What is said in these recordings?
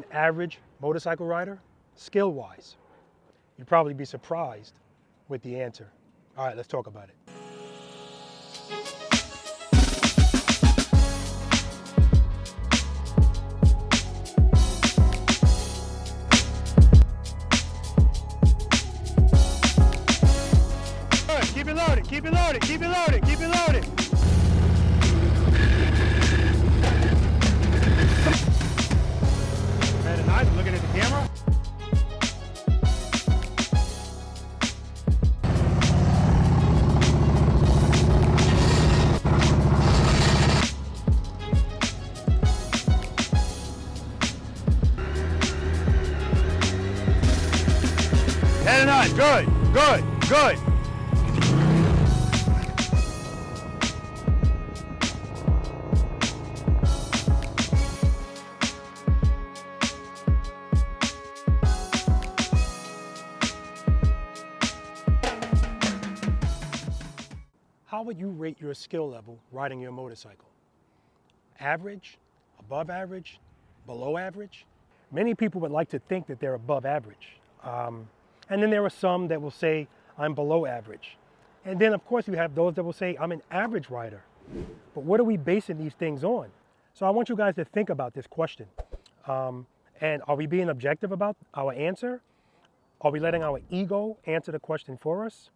an average motorcycle rider, skill-wise? You'd probably be surprised with the answer. All right, let's talk about it. Keep it loaded, keep it loaded, keep it loaded, keep it loaded. Very nice, looking at the camera. Very nice, good, good, good. How would you rate your skill level riding your motorcycle? Average, above average, below average? Many people would like to think that they're above average. And then there are some that will say, I'm below average. And then of course you have those that will say, I'm an average rider. But what are we basing these things on? So I want you guys to think about this question. And are we being objective about our answer? Are we letting our ego answer the question for us?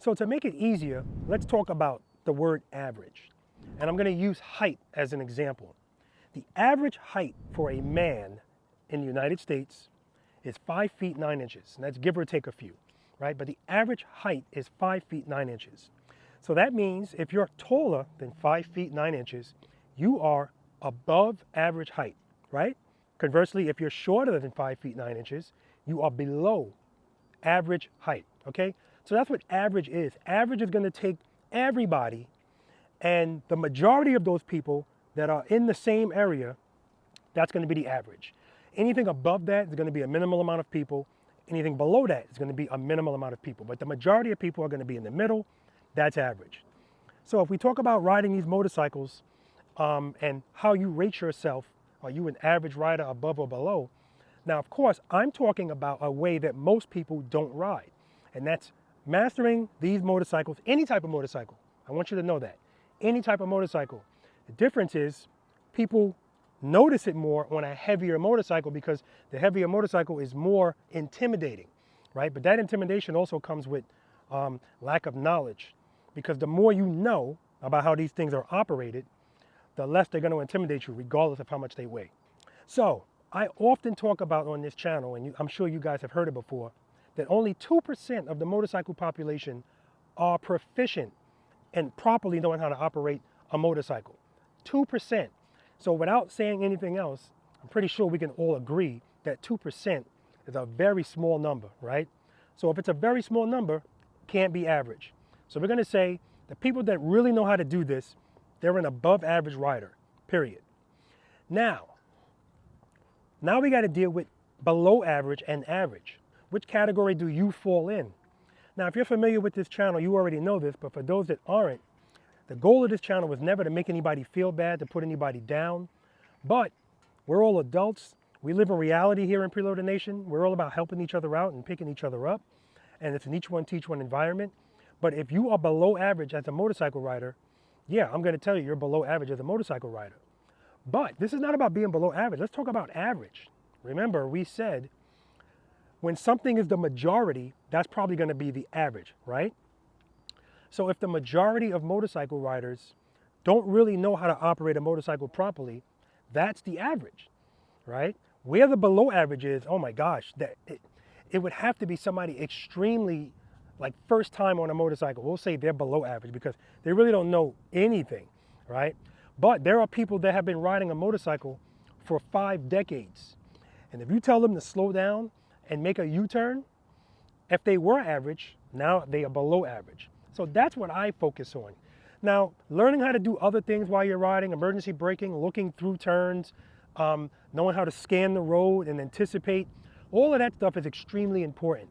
So to make it easier, let's talk about the word average. And I'm going to use height as an example. The average height for a man in the United States is 5 feet 9 inches. And that's give or take a few, right? But the average height is 5 feet 9 inches. So that means if you're taller than 5 feet 9 inches, you are above average height, right? Conversely, if you're shorter than 5 feet 9 inches, you are below average height, okay? So that's what average is. Average is going to take everybody, and the majority of those people that are in the same area, that's going to be the average. Anything above that is going to be a minimal amount of people. Anything below that is going to be a minimal amount of people. But the majority of people are going to be in the middle. That's average. So if we talk about riding these motorcycles and how you rate yourself, are you an average rider above or below? Now, of course, I'm talking about a way that most people don't ride, and that's mastering these motorcycles, any type of motorcycle. I want you to know that. Any type of motorcycle. The difference is people notice it more on a heavier motorcycle because the heavier motorcycle is more intimidating, right? But that intimidation also comes with lack of knowledge, because the more you know about how these things are operated, the less they're going to intimidate you regardless of how much they weigh. So I often talk about on this channel, and I'm sure you guys have heard it before, that only 2% of the motorcycle population are proficient and properly knowing how to operate a motorcycle. 2%. So without saying anything else, I'm pretty sure we can all agree that 2% is a very small number, right? So if it's a very small number, can't be average. So we're going to say the people that really know how to do this, they're an above average rider, period. Now we got to deal with below average and average. Which category do you fall in? Now, if you're familiar with this channel, you already know this, but for those that aren't, the goal of this channel was never to make anybody feel bad, to put anybody down, but we're all adults. We live in reality here in Preloader Nation. We're all about helping each other out and picking each other up, and it's an each one teach one environment. But if you are below average as a motorcycle rider, yeah, I'm going to tell you you're below average as a motorcycle rider. But this is not about being below average. Let's talk about average. Remember, we said when something is the majority, that's probably going to be the average, right? So if the majority of motorcycle riders don't really know how to operate a motorcycle properly, that's the average, right? Where the below average is, oh my gosh, it would have to be somebody extremely, like first time on a motorcycle. We'll say they're below average because they really don't know anything, right? But there are people that have been riding a motorcycle for 5 decades. And if you tell them to slow down and make a U-turn, if they were average, now they are below average. So that's what I focus on. Now, learning how to do other things while you're riding, emergency braking, looking through turns, knowing how to scan the road and anticipate, all of that stuff is extremely important.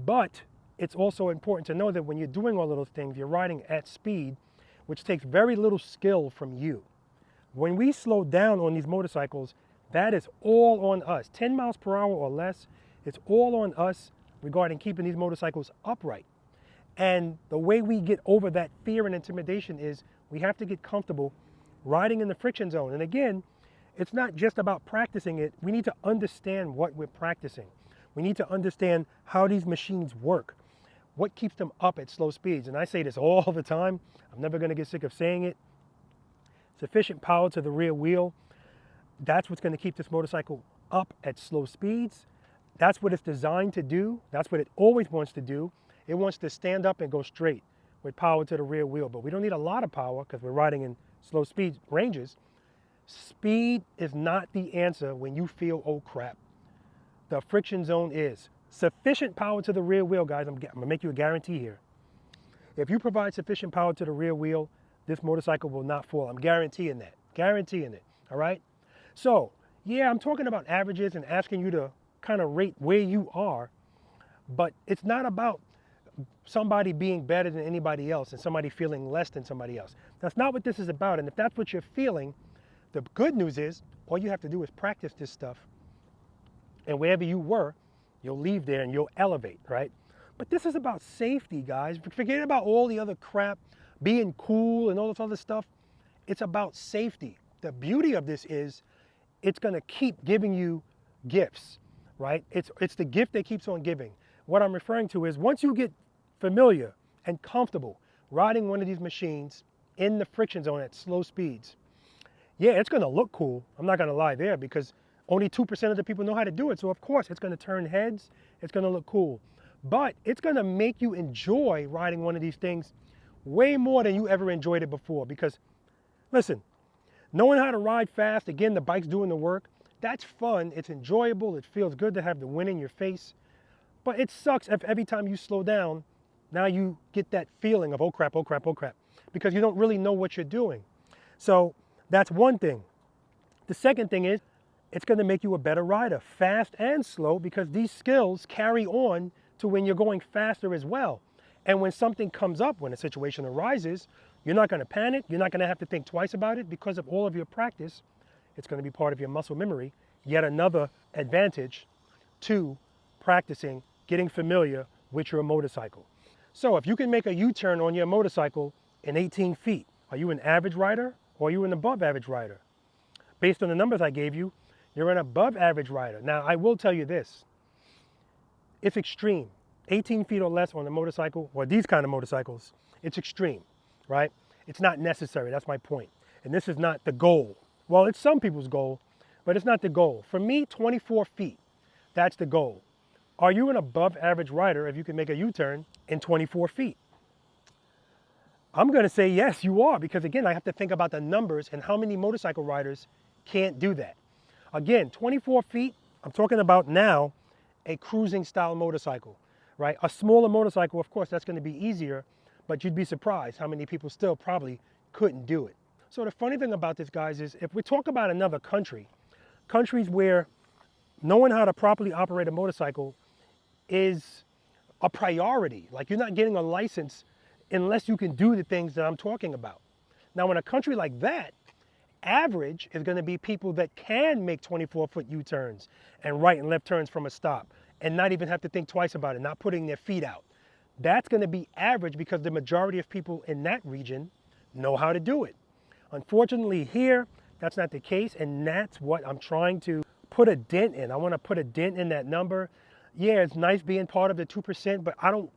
But it's also important to know that when you're doing all of those things, you're riding at speed, which takes very little skill from you. When we slow down on these motorcycles, That is all on us. 10 miles per hour or less, it's all on us regarding keeping these motorcycles upright. And the way we get over that fear and intimidation is we have to get comfortable riding in the friction zone. And again, it's not just about practicing it. We need to understand what we're practicing. We need to understand how these machines work, what keeps them up at slow speeds. And I say this all the time. I'm never going to get sick of saying it. Sufficient power to the rear wheel. That's what's going to keep this motorcycle up at slow speeds. That's what it's designed to do. That's what it always wants to do. It wants to stand up and go straight with power to the rear wheel. But we don't need a lot of power because we're riding in slow speed ranges. Speed is not the answer when you feel, oh crap. The friction zone is. Sufficient power to the rear wheel, guys. I'm going to make you a guarantee here. If you provide sufficient power to the rear wheel, this motorcycle will not fall. I'm guaranteeing that. Guaranteeing it. All right? So, yeah, I'm talking about averages and asking you to kind of rate where you are, but it's not about somebody being better than anybody else and somebody feeling less than somebody else. That's not what this is about. And if that's what you're feeling, the good news is all you have to do is practice this stuff. And wherever you were, you'll leave there and you'll elevate, right? But this is about safety, guys. Forget about all the other crap, being cool and all this other stuff. It's about safety. The beauty of this is it's going to keep giving you gifts, right? It's the gift that keeps on giving. What I'm referring to is once you get familiar and comfortable riding one of these machines in the friction zone at slow speeds, yeah, it's going to look cool. I'm not going to lie there because only 2% of the people know how to do it. So of course it's going to turn heads. It's going to look cool. But it's going to make you enjoy riding one of these things way more than you ever enjoyed it before. Because listen, knowing how to ride fast, again, the bike's doing the work. That's fun. It's enjoyable. It feels good to have the wind in your face. But it sucks if every time you slow down, now you get that feeling of, oh crap, oh crap, oh crap, because you don't really know what you're doing. So that's one thing. The second thing is it's going to make you a better rider, fast and slow, because these skills carry on to when you're going faster as well. And when something comes up, when a situation arises, you're not going to panic. You're not going to have to think twice about it because of all of your practice. It's going to be part of your muscle memory. Yet another advantage to practicing, getting familiar with your motorcycle. So if you can make a U-turn on your motorcycle in 18 feet, are you an average rider or are you an above average rider? Based on the numbers I gave you, you're an above average rider. Now, I will tell you this. It's extreme. 18 feet or less on a motorcycle, or these kind of motorcycles, it's extreme, right? It's not necessary. That's my point. And this is not the goal. Well, it's some people's goal, but it's not the goal. For me, 24 feet, that's the goal. Are you an above average rider if you can make a U-turn in 24 feet? I'm going to say yes, you are, because again, I have to think about the numbers and how many motorcycle riders can't do that. Again, 24 feet, I'm talking about now a cruising style motorcycle, right? A smaller motorcycle, of course, that's going to be easier, but you'd be surprised how many people still probably couldn't do it. So the funny thing about this, guys, is if we talk about another country, countries where knowing how to properly operate a motorcycle is a priority. Like you're not getting a license unless you can do the things that I'm talking about. Now, in a country like that, average is going to be people that can make 24-foot U-turns and right and left turns from a stop and not even have to think twice about it, not putting their feet out. That's going to be average because the majority of people in that region know how to do it. Unfortunately here, that's not the case, and that's what I'm trying to put a dent in. I want to put a dent in that number. Yeah, it's nice being part of the 2%, but I don't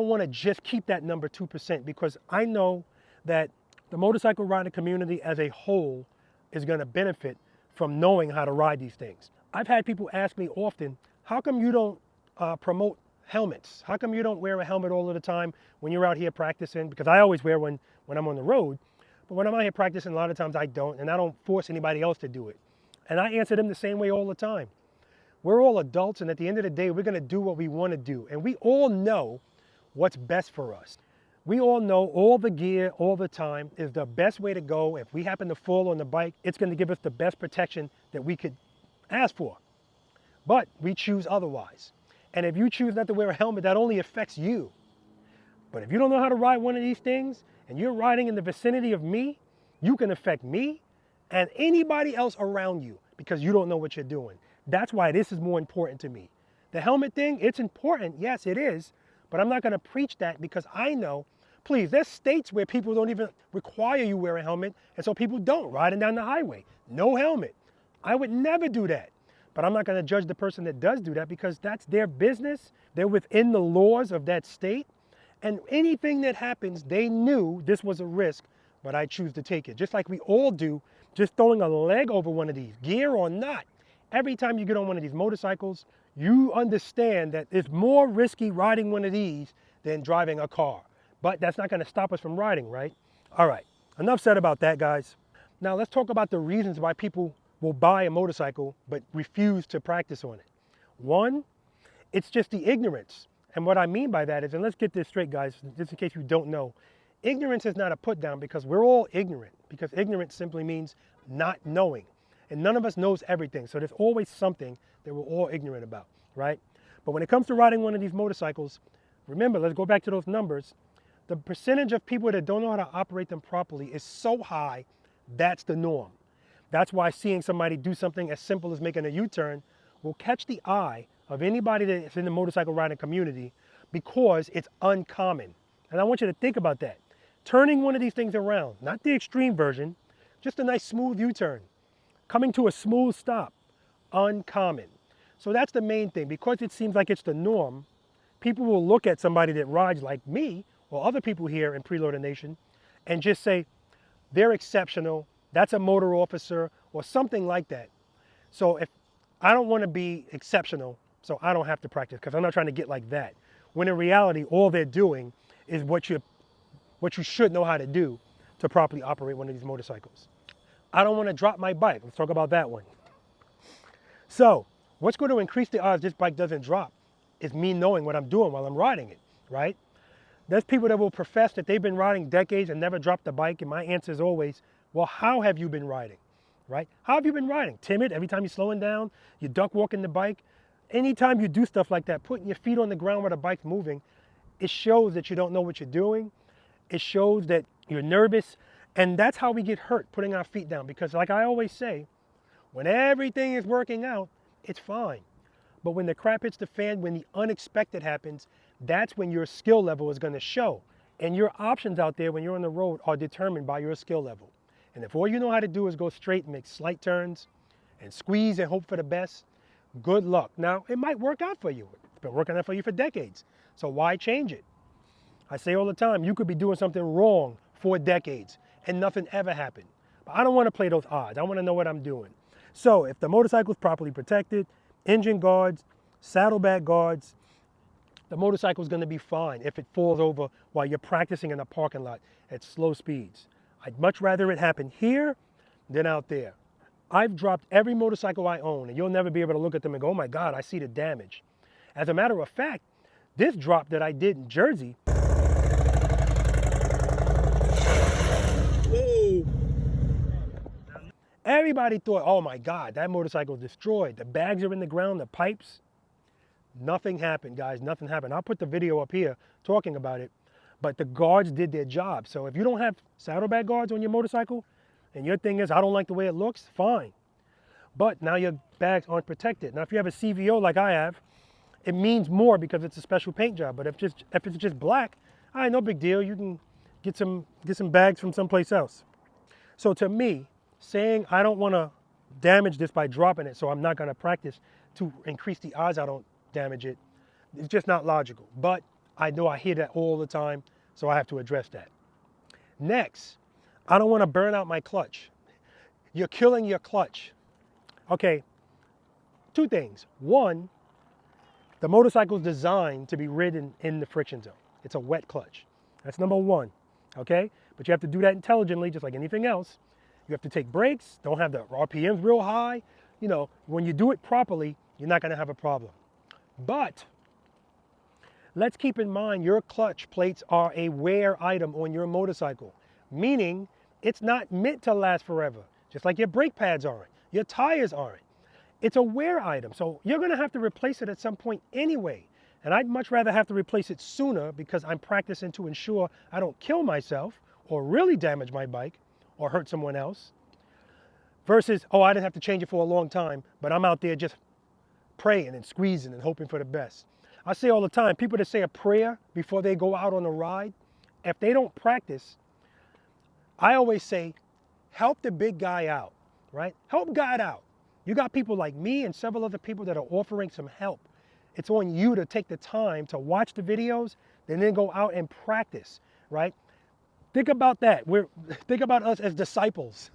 want to just keep that number 2% because I know that the motorcycle riding community as a whole is going to benefit from knowing how to ride these things. I've had people ask me often, how come you don't promote helmets? How come you don't wear a helmet all of the time when you're out here practicing? Because I always wear one when I'm on the road. But when I'm out here practicing, a lot of times I don't, and I don't force anybody else to do it. And I answer them the same way all the time. We're all adults, and at the end of the day, we're going to do what we want to do. And we all know what's best for us. We all know all the gear all the time is the best way to go. If we happen to fall on the bike, it's going to give us the best protection that we could ask for. But we choose otherwise. And if you choose not to wear a helmet, that only affects you. But if you don't know how to ride one of these things, and you're riding in the vicinity of me, you can affect me and anybody else around you because you don't know what you're doing. That's why this is more important to me. The helmet thing, it's important, yes it is, but I'm not gonna preach that because I know, please, there's states where people don't even require you wear a helmet, and so people don't, riding down the highway, no helmet. I would never do that, but I'm not gonna judge the person that does do that because that's their business. They're within the laws of that state, and anything that happens, they knew this was a risk, but I choose to take it. Just like we all do, just throwing a leg over one of these, gear or not. Every time you get on one of these motorcycles, you understand that it's more risky riding one of these than driving a car. But that's not gonna stop us from riding, right? All right, enough said about that, guys. Now let's talk about the reasons why people will buy a motorcycle but refuse to practice on it. One, it's just the ignorance. And what I mean by that is, and let's get this straight, guys, just in case you don't know, ignorance is not a put down because we're all ignorant, because ignorance simply means not knowing. And none of us knows everything. So there's always something that we're all ignorant about, right? But when it comes to riding one of these motorcycles, remember, let's go back to those numbers. The percentage of people that don't know how to operate them properly is so high, that's the norm. That's why seeing somebody do something as simple as making a U-turn will catch the eye of anybody that's in the motorcycle riding community because it's uncommon. And I want you to think about that. Turning one of these things around, not the extreme version, just a nice smooth U-turn. Coming to a smooth stop, uncommon. So that's the main thing. Because it seems like it's the norm, people will look at somebody that rides like me or other people here in Preloader Nation and just say, they're exceptional, that's a motor officer or something like that. So if I don't want to be exceptional, so I don't have to practice because I'm not trying to get like that. When in reality, all they're doing is what you should know how to do to properly operate one of these motorcycles. I don't want to drop my bike. Let's talk about that one. So what's going to increase the odds this bike doesn't drop is me knowing what I'm doing while I'm riding it, right? There's people that will profess that they've been riding decades and never dropped the bike, and my answer is always, well, how have you been riding, right? How have you been riding? Timid, every time you're slowing down, you duck walking the bike. Anytime you do stuff like that, putting your feet on the ground where the bike's moving, it shows that you don't know what you're doing. It shows that you're nervous. And that's how we get hurt, putting our feet down. Because like I always say, when everything is working out, it's fine. But when the crap hits the fan, when the unexpected happens, that's when your skill level is going to show. And your options out there when you're on the road are determined by your skill level. And if all you know how to do is go straight and make slight turns and squeeze and hope for the best, good luck. Now, it might work out for you. It's been working out for you for decades. So why change it? I say all the time, you could be doing something wrong for decades and nothing ever happened. But I don't want to play those odds. I want to know what I'm doing. So if the motorcycle is properly protected, engine guards, saddlebag guards, the motorcycle is going to be fine if it falls over while you're practicing in a parking lot at slow speeds. I'd much rather it happen here than out there. I've dropped every motorcycle I own, and you'll never be able to look at them and go, oh my God, I see the damage. As a matter of fact, this drop that I did in Jersey, whoa, everybody thought, oh my God, that motorcycle is destroyed. The bags are in the ground, the pipes. Nothing happened, guys, nothing happened. I'll put the video up here talking about it, but the guards did their job. So if you don't have saddlebag guards on your motorcycle, and your thing is, I don't like the way it looks, fine. But now your bags aren't protected. Now, if you have a CVO like I have, it means more because it's a special paint job. But if it's just black, all right, no big deal. You can get some bags from someplace else. So to me, saying I don't want to damage this by dropping it, so I'm not going to practice to increase the odds I don't damage it, it's just not logical. But I know I hear that all the time, so I have to address that. Next, I don't want to burn out my clutch. You're killing your clutch. Okay, two things. One, the motorcycle is designed to be ridden in the friction zone. It's a wet clutch. That's number one, okay? But you have to do that intelligently, just like anything else. You have to take breaks, don't have the RPMs real high. You know, when you do it properly, you're not gonna have a problem. But let's keep in mind your clutch plates are a wear item on your motorcycle, meaning it's not meant to last forever, just like your brake pads aren't, your tires aren't. It's a wear item, so you're gonna have to replace it at some point anyway. And I'd much rather have to replace it sooner because I'm practicing to ensure I don't kill myself or really damage my bike or hurt someone else, versus, oh, I didn't have to change it for a long time, but I'm out there just praying and squeezing and hoping for the best. I say all the time, people that say a prayer before they go out on a ride, if they don't practice, I always say, help the big guy out, right? Help God out. You got people like me and several other people that are offering some help. It's on you to take the time to watch the videos and then go out and practice, right? Think about that. Think about us as disciples,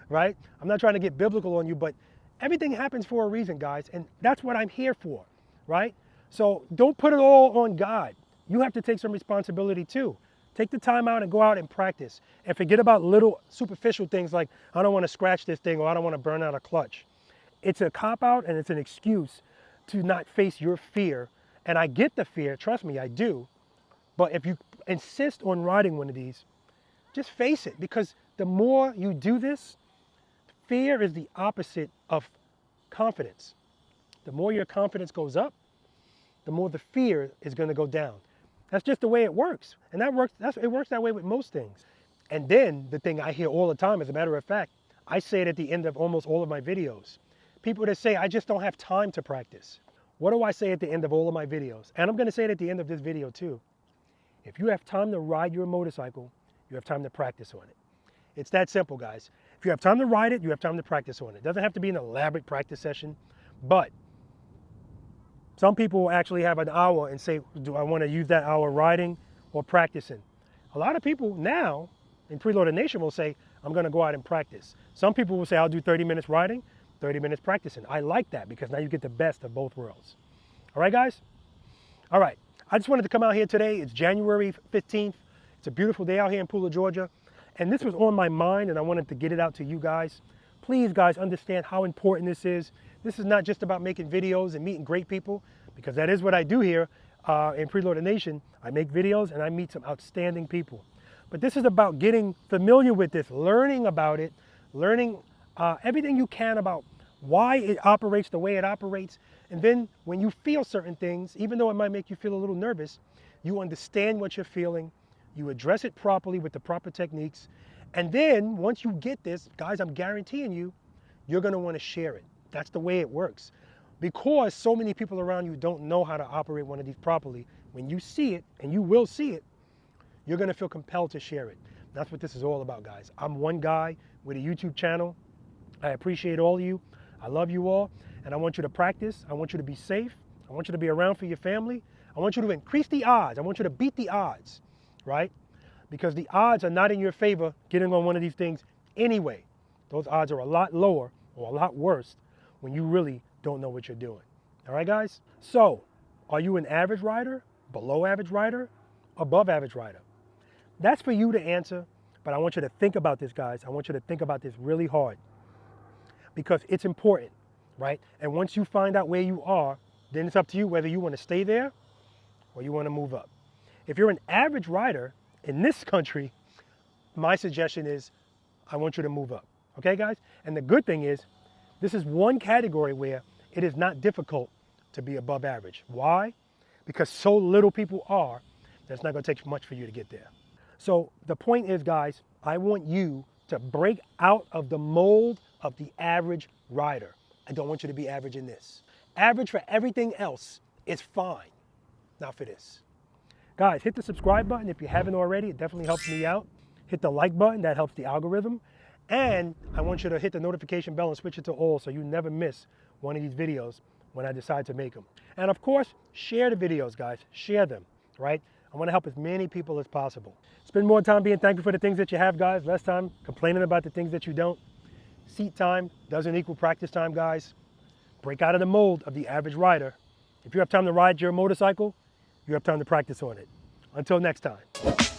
right? I'm not trying to get biblical on you, but everything happens for a reason, guys, and that's what I'm here for, right? So don't put it all on God. You have to take some responsibility too. Take the time out and go out and practice, and forget about little superficial things like, I don't want to scratch this thing, or I don't want to burn out a clutch. It's a cop-out and it's an excuse to not face your fear. And I get the fear, trust me, I do. But if you insist on riding one of these, just face it, because the more you do this, fear is the opposite of confidence. The more your confidence goes up, the more the fear is going to go down. That's just the way it works. And it works that way with most things. And then the thing I hear all the time, as a matter of fact, I say it at the end of almost all of my videos. People that say, I just don't have time to practice. What do I say at the end of all of my videos? And I'm going to say it at the end of this video too. If you have time to ride your motorcycle, you have time to practice on it. It's that simple, guys. If you have time to ride it, you have time to practice on it. It doesn't have to be an elaborate practice session, but some people will actually have an hour and say, do I want to use that hour riding or practicing? A lot of people now in Preloader Nation will say, I'm going to go out and practice. Some people will say, I'll do 30 minutes riding, 30 minutes practicing. I like that, because now you get the best of both worlds. All right, guys? All right. I just wanted to come out here today. It's January 15th. It's a beautiful day out here in Pooler, Georgia. And this was on my mind, and I wanted to get it out to you guys. Please, guys, understand how important this is. This is not just about making videos and meeting great people, because that is what I do here in Preloader Nation. I make videos and I meet some outstanding people. But this is about getting familiar with this, learning about it, learning everything you can about why it operates the way it operates. And then when you feel certain things, even though it might make you feel a little nervous, you understand what you're feeling, you address it properly with the proper techniques. And then once you get this, guys, I'm guaranteeing you, you're going to want to share it. That's the way it works. Because so many people around you don't know how to operate one of these properly, when you see it, and you will see it, you're going to feel compelled to share it. That's what this is all about, guys. I'm one guy with a YouTube channel. I appreciate all of you. I love you all, and I want you to practice. I want you to be safe. I want you to be around for your family. I want you to increase the odds. I want you to beat the odds, right? Because the odds are not in your favor getting on one of these things anyway. Those odds are a lot lower or a lot worse when you really don't know what you're doing. All right, guys? So, are you an average rider, below average rider, above average rider? That's for you to answer, but I want you to think about this, guys. I want you to think about this really hard, because it's important, right? And once you find out where you are, then it's up to you whether you want to stay there or you want to move up. If you're an average rider in this country, my suggestion is I want you to move up. Okay, guys? And the good thing is, this is one category where it is not difficult to be above average. Why? Because so little people are, that's not going to take much for you to get there. So the point is, guys, I want you to break out of the mold of the average rider. I don't want you to be average in this. Average for everything else is fine, not for this. Guys, hit the subscribe button if you haven't already. It definitely helps me out. Hit the like button. That helps the algorithm. And I want you to hit the notification bell and switch it to all so you never miss one of these videos when I decide to make them. And of course, share the videos, guys. Share them, right? I want to help as many people as possible. Spend more time being thankful for the things that you have, guys. Less time complaining about the things that you don't. Seat time doesn't equal practice time, guys. Break out of the mold of the average rider. If you have time to ride your motorcycle, you have time to practice on it. Until next time.